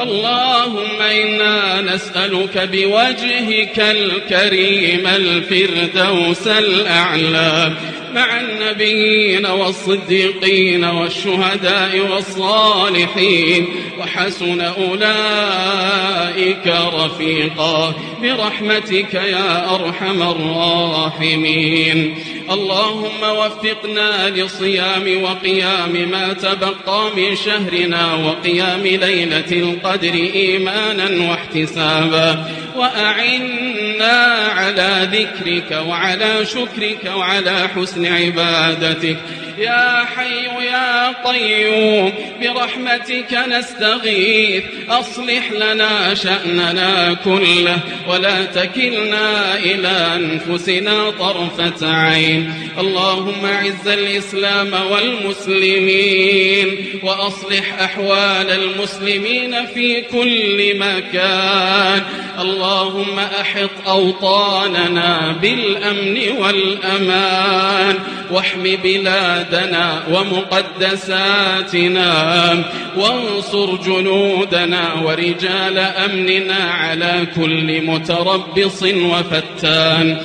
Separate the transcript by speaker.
Speaker 1: اللهم إنا نسألك بوجهك الكريم الفردوس الأعلى مع النبيين والصديقين والشهداء والصالحين وحسن أولئك رفيقا برحمتك يا أرحم الراحمين. اللهم وفقنا لصيام وقيام ما تبقى من شهرنا وقيام ليلة القدر إيمانا واحتسابا، وأعنا على ذكرك وعلى شكرك وعلى حسن عبادتك يا حي يا قيوم برحمتك نستغيث. أصلح لنا شأننا كله ولا تكلنا إلى أنفسنا طرفة عين. اللهم أعز الإسلام والمسلمين وأصلح أحوال المسلمين في كل مكان. اللهم أحط أوطاننا بالأمن والأمان واحم بلادنا ومقدساتنا وانصر جنودنا ورجال أمننا على كل متربص وفتان.